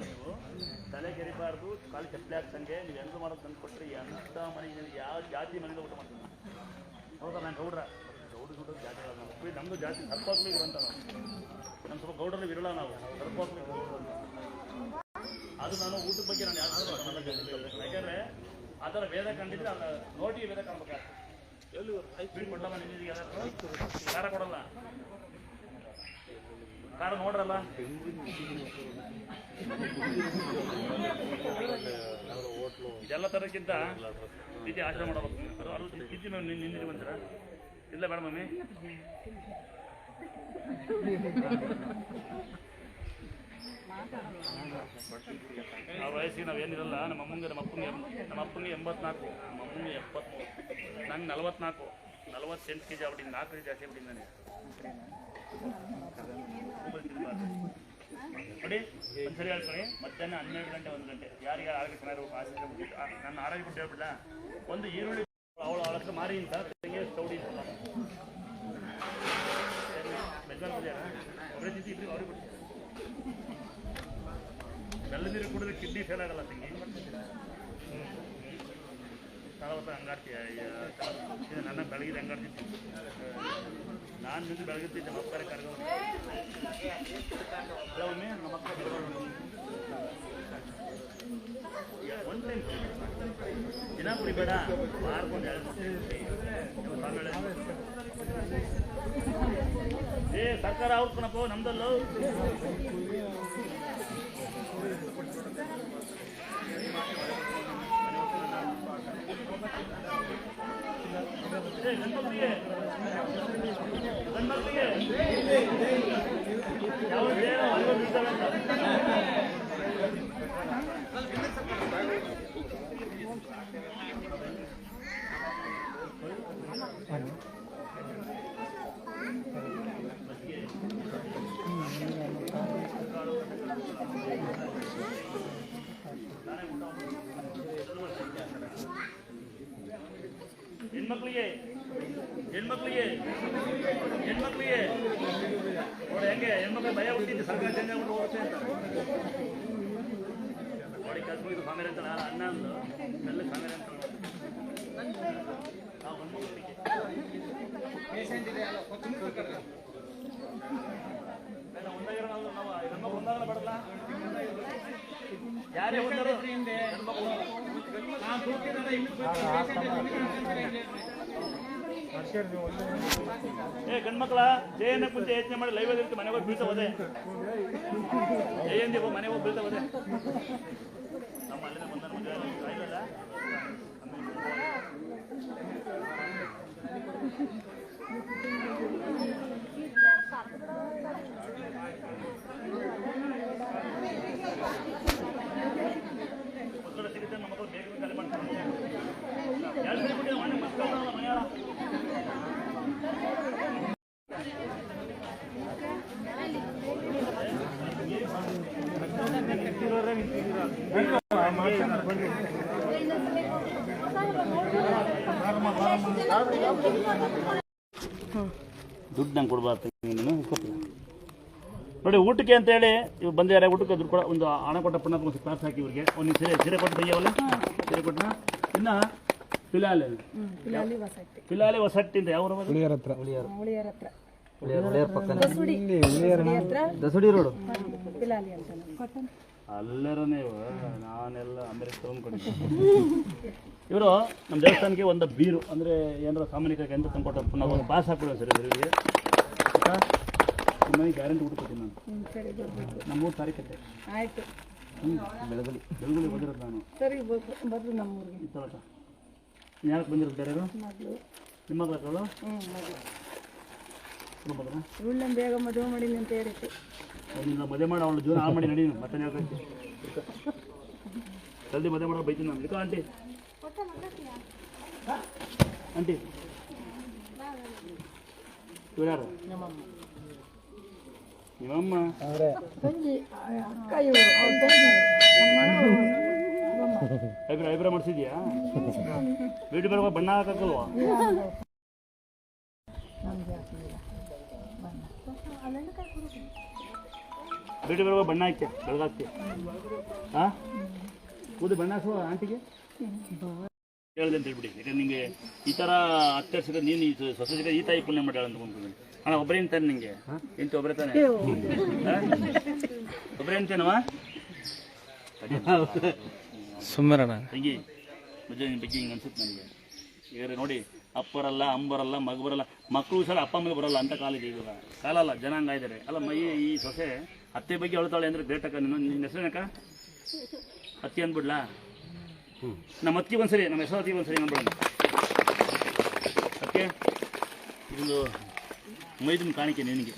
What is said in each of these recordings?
ನೀವು ತಲೆ ಕೆರಿಬಾರ್ದು, ಕಾಲು ಚಪ್ಪಲಿ ಹಾಕ್ಸಂಗೆ ನೀವು ಹೆಂಗೆ ಮಾಡೋದು ತಂದು ಕೊಟ್ಟರೆ ಅಂಥ ಮನೆಗೆ ಯಾವ ಜಾತಿ ಮನೆಯಿಂದ ಊಟ ಮಾಡ್ತೀನಿ ಹೌದಾ? ನಾನು ಗೌಡ್ರ ಜಾತಿಗಳು ನಮ್ಮದು ಜಾತಿ ಸರ್ಕೋತ್ಲಿಗೆ ಇರುವಂಥ ನಾವು ನಮ್ಮ ಸ್ವಲ್ಪ ಗೌಡರಲ್ಲಿ ವಿರಳ ನಾವು ಸರ್ಕೋತ್ಲಿಗೆ ಅದು ನಾನು ಊಟದ ಬಗ್ಗೆ ನಾನು ಯಾಕಂದರೆ ಆ ಥರ ವೇದ ಕಂಡಿದ್ರೆ ಅದು ನೋಡಿ ವೇದ ಕಾಣ್ಬೇಕಾಗ್ತದೆ. ಎಲ್ಲಿ ಸ್ವೀಟ್ ಕೊಡಲ್ಲ ನಿಮಗೆ ಖಾರ ಕೊಡಲ್ಲ, ಖಾರ ನೋಡ್ರಲ್ಲ ಇದೆಲ್ಲ ಥರಕ್ಕಿಂತ ತಿಥಿ ಆಶ್ರಮ ಮಾಡಬೇಕು. ಅದು ತಿಥಿ ಮ್ಯಾಮ್ ನಿನ್ನೆ ಬಂದಿರಾ? ಇಲ್ಲ ಬೇಡ ಮಮ್ಮಿ, ಆ ವಯಸ್ಸಿಗೆ ನಾವೇನಿರಲ್ಲ. ನಮ್ಮ ಅಪ್ಪನಿಗೆ 84, ನಮ್ಮ ಅಪ್ಪನಿಗೆ 84, ನಮ್ಮ ಅಮ್ಮನಿಗೆ 73, ನಂಗೆ 44, 48 kg ಆಗ್ಬಿಟ್ಟಿದ್ದೀನಿ. 4 kg ಜಾಸ್ತಿ ಆಗ್ಬಿಟ್ಟಿದ್ದೀನಿ ನನಗೆ ನೋಡಿ. ಒಂದ್ಸರಿ ಹೇಳ್ಕೊಳ್ಳಿ, ಮಧ್ಯಾಹ್ನ 12 ಗಂಟೆ 1 ಗಂಟೆ ಯಾರಿಗೆ ಆರೋಗ್ಯ ಚೆನ್ನಾಗಿರ್ಬೇಕು ಆಸೆ ಬಿಟ್ಟು ನನ್ನ ಆರೋಗ್ಯ ಬಿಟ್ಟು ಹೇಳ್ಬಿಡ್ಲ. ಒಂದು ಈರುಳ್ಳಿ ಅವಳು ಹತ್ರ ಮಾರಿ ಅಂತ ತೆಂಗಿನ ಸೌಡಿ ಒಬ್ಬರೇ ತಿಂತಿ ಇಬ್ಬರಿಗೆ ಅವ್ರಿಗೆ ಬಿಡ್ತೀವಿ. ಬೆಲ್ಲ ನೀರು ಕುಡಿದ್ರೆ ಕಿಡ್ನಿ ಫೇಲ್ ಆಗಲ್ಲ ತಂಗಿ. ತಾವತ್ತ ಹಂಗಾಡ್ತೀಯ ನನ್ನ ಬೆಳಗ್ಗೆ ಹಂಗಾಡ್ತಿದ್ದೆ ನಾನು ನಿಂತು ಬೆಳಗಿರ್ತಿದ್ದೆ. ನಮ್ಮ ಅಪ್ಪರೇ ಕರ್ಕೊಂಡು ಒಮ್ಮೆ ನಮ್ಮ ಅಪ್ಪ ಒಂದು ಟೈಮ್ ದಿನ ಕುಡಿಬೇಡ, ಮಾರ್ಕೊಂಡು ಸರ್ಕಾರ ಅವ್ರು ಕಣಪ್ಪ ನಮ್ದಲ್ಲೂ ಗಂಡ್ಮಕ್ಳಿಗೆ ಯಾವ ಬೀಳ್ತವೆ ಅಂತ ಹೆಣ್ಮಕ್ಳಿಗೆ ನೋಡಿ ಹೆಂಗೆ ಹೆಣ್ಮಕ್ಳು ಭಯ ಹುಟ್ಟಿದ್ದು ಸರ್ಕಾರ ಚೇಂಜ್ ಆಗ್ಬಿಟ್ಟು ಹೋಗುತ್ತೆ ಅಂತ ನೋಡಿ. ಕಸ್ಬು ಇದು ಕಾಂಗ್ರೆ ಅಂತ ಅನ್ನ ಅಂದು ಎಲ್ಲ ಕಾಂಗ್ರೆ ಅಂತ ನಾವು ಒಂದಾಗಿರೋ ನಾವು ಹೆಣ್ಮಕ್ಳು ಒಂದಾಗಲ್ಲ ಬಡಲ್ಲ ಯಾರೇ ಒಂದಾರು ಗಂಡ್ಮಕ್ಳ ಜಯನ ಮುಂಚೆ ಯೋಚನೆ ಮಾಡಿ ಲೈವ್ ಇರುತ್ತೆ. ಮನೆಗೆ ಹೋಗಿ ಬೀಳ್ತಾ ಹೋದೆ ಜಯಂದಿ ಮನೆಗೆ ಹೋಗಿ ಬೀಳ್ತಾ ಹೋದೆ. ನಮ್ಮ ಅಲ್ಲಿಂದ ಬಂದ ಮದುವೆ ಆಯ್ತಲ್ಲ ಒತ್ತಡ ಸಿಗುತ್ತೆ. ನಮ್ಮ ಮಕ್ಕಳು ಬೇಗ ಖಾಲಿ ಮಾಡ್ತಾರೆ. ಮನೆಯಾಳ ದುಡ್ಡು ನಂಗೆ ಕೊಡ್ಬಾರ್ದು ನೋಡಿ. ಊಟಕ್ಕೆ ಅಂತೇಳಿ ಇವ್ರು ಬಂದಿದ್ದಾರೆ. ಊಟಕ್ಕೆ ದುಡ್ಡು ಕೊಡ ಒಂದು ಹಣ ಕೊಟ್ಟ ಪುಣ್ಣ ಒಂದು ಕ್ಲಾಸ್ ಹಾಕಿ ಇವ್ರಿಗೆ ಒಂದು ಸೀರೆ ಕೊಟ್ಟು ತೆಗಿಯವಲ್ಲ ಸೀರೆ ಕೊಟ್ಟನ. ಇನ್ನು ಪಿಲಾಲಿ ಹೊಸಟ್ಟಿ ಅಂತ ಯಾವ ದಸಡಿ ರೋಡು ಅಲ್ಲರ ನೀವು ನಾನೆಲ್ಲ ಅಮೆರಿಕ ತಗೊಂಡ್ಕೊಂಡಿದ್ದೆ. ಇವರು ನಮ್ಮ ದೇವಸ್ಥಾನಕ್ಕೆ ಒಂದು ಬೀರು ಅಂದರೆ ಏನಾರ ಸಾಮಾನ್ಯಕ್ಕೆ ಅಂತ ತಂದ್ಕೊಟ್ಟ ಪುನಃ ಒಂದು ಪಾಸ್ ಹಾಕ್ಬಿಡೋ ಸರ್ ಇವರಿಗೆ. ನಿಮ್ಮನೆ ಗ್ಯಾರಂಟಿ ಊಟ ಕೊಡ್ತೀನಿ ನಾನು. ನಮ್ಮ 3 ತಾರೀಕತ್ತೆ ಆಯಿತು. ಬೆಳಗಲಿ ಬಂದಿರೋದು ನಾನು. ಸರಿ ಬರ್ರಿ ನಮ್ಮೂರಿಗೆ ಇತ್ತಲ್ಲ. ಯಾಕೆ ಬಂದಿರೋದು ಬೇರೆ ನಿಮ್ಮ ಮಕ್ಕಳು ಬೇಗ ಮದುವೆ ಮಾಡಿ ಅಂತ ಹೇಳಿತ್ತು. ನಿನ್ನ ಮದುವೆ ಮಾಡಿ ಅವಳು ಜೀವನ ಹಾಳು ಮಾಡಿ ನಡಿ. ಮತ್ತೆ ಜಲ್ದಿ ಮದುವೆ ಮಾಡೋ ಬೈತೀನಿ ನಾನು. ಇಕೋ ಆಂಟಿ ಆಂಟಿ ಇವ್ರು ಯಾರು? ನಿಮ್ಮಮ್ಮ ಐಬ್ರ ಮಾಡಿಸಿದ್ಯಾ? ಬ್ಯೂಟಿ ಬರುವ ಬಣ್ಣ ಹಾಕಲ್ವಾ? ಬೇಟಿ ಬರುವ ಬಣ್ಣ ಹಾಕ್ತೆ ಬೆಳಗಾಗ್ತಿ ಹಾಂ ಕೂದು ಬಣ್ಣ ಹಾಕುವ ಆಂಟಿಗೆ ಹೇಳಿದೆ ಅಂತ ಹೇಳ್ಬಿಡಿ. ಯಾಕಂದ್ರೆ ನಿಮಗೆ ಈ ಥರ ಅತ್ತೆ ಸಿಗೋದು ನೀನು ಈ ಸೊಸೆ ಸಿಗೋದು ಈ ತಾಯಿ ಪುಣ್ಯ ಮಾಡ್ಯಾಳ ಅಂತ ಅಂದ್ಕೊಂಡ್ಬಿಡಿ. ಅಣ್ಣ ಒಬ್ಬರೇ ತಾನೆ ನಿಂಗೆ ಎಂತ ಒಬ್ಬರೇ ತಾನೆ ಒಬ್ಬರೇ ಅಂತೇನವ ಸುಮ್ಮರಣ ತಂಗಿ ಮದುವೆ ಬಗ್ಗೆ ಹಿಂಗೆ ಅನ್ಸುತ್ತೆ ನನಗೆ. ಈಗ ನೋಡಿ ಅಪ್ಪರಲ್ಲ ಅಂಬರಲ್ಲ ಮಗ ಬರಲ್ಲ ಮಕ್ಕಳು ಸಲ ಅಪ್ಪ ಅಮ್ಮಗೆ ಬರಲ್ಲ ಅಂತ ಕಾಲಿದೆ ಇವಾಗ ಕಾಲ ಅಲ್ಲ ಜನಾಂಗ ಇದ್ದಾರೆ ಅಲ್ಲ ಈ ಸೊಸೆ ಅತ್ತೆ ಬಗ್ಗೆ ಹೇಳ್ತಾಳೆ ಅಂದರೆ ಗ್ರೇಟ್ ಅಕ್ಕ. ನಿನ್ನ ಹೆಸರೇನಕ್ಕ ಅತ್ತಿ ಅಂದ್ಬಿಡ್ಲಾ? ನಮ್ಮ ಅತ್ತಿಗೆ ಒಂದ್ಸರಿ ನಮ್ಮ ಹೆಸರು ಅತ್ತಿಗೆ ಒಂದ್ಸರಿ ಅಂದ್ಬಿಡೋಣ. ಓಕೆ ಇದೊಂದು ಮೈದಿನ ಕಾಣಿಕೆ ನಿನಗೆ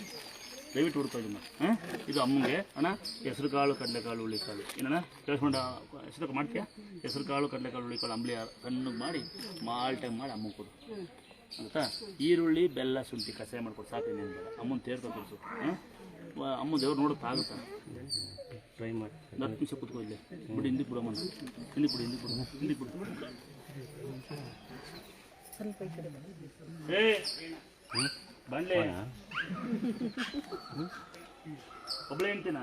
ದಯವಿಟ್ಟು ಹುಡ್ಕೋ ಇದನ್ನು. ಹಾಂ ಇದು ಅಮ್ಮಂಗೆ ಅಣ್ಣ ಹೆಸರು ಕಾಳು ಕಡಲೆಕಾಳು ಹುಳಿಕಾಳು ಏನಣ್ಣ ಕೇಳಿಸ್ಕೊಂಡು ಹೆಸರು ಮಾಡ್ತೀಯಾ? ಹೆಸರು ಕಾಳು ಕಡಲೆಕಾಳು ಹುಳಿಕಾಳು ಅಂಬ್ಲಿ ಸಣ್ಣಗೆ ಮಾಡಿ ಮಾಲ್ಟಾಗಿ ಮಾಡಿ ಅಮ್ಮಗೆ ಕೊಡು ಆಗುತ್ತಾ? ಈರುಳ್ಳಿ ಬೆಲ್ಲ ಶುಂಠಿ ಕಷಾಯ ಮಾಡ್ಕೊಡು ಸಾಕು ಇನ್ನೇನು ಬೇಡ. ಅಮ್ಮನ ತೇರ್ಕೊ ತೋರಿಸು. ಹಾಂ ಅಮ್ಮ ದೇವ್ರು ನೋಡೋಕೆ ಆಗುತ್ತಾ? ಟ್ರೈ ಮಾಡಿ 10 ನಿಮಿಷ ಕೂತ್ಕೊ ಇಲ್ಲೇ ಬಿಡಿ. ಹಿಂದಿಗೆ ಬಿಡಮ್ಮ ಹಿಂದಿಗೆ ಬಿಡು ಏ ಬಂಡ್ಲೆ ಒಬ್ಬಳೇ ಹೇಳ್ತೀನ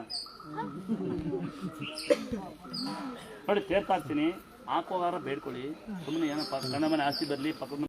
ನೋಡಿ ತೇರ್ತಾಕ್ತೀನಿ ಹಾಕೋವಾರ ಬೇಡ್ಕೊಳ್ಳಿ. ಸುಮ್ಮನೆ ಏನಪ್ಪ ಗಂಡ ಮನೆ ಆಸ್ತಿ ಬರಲಿ ಪಕ್ಕದ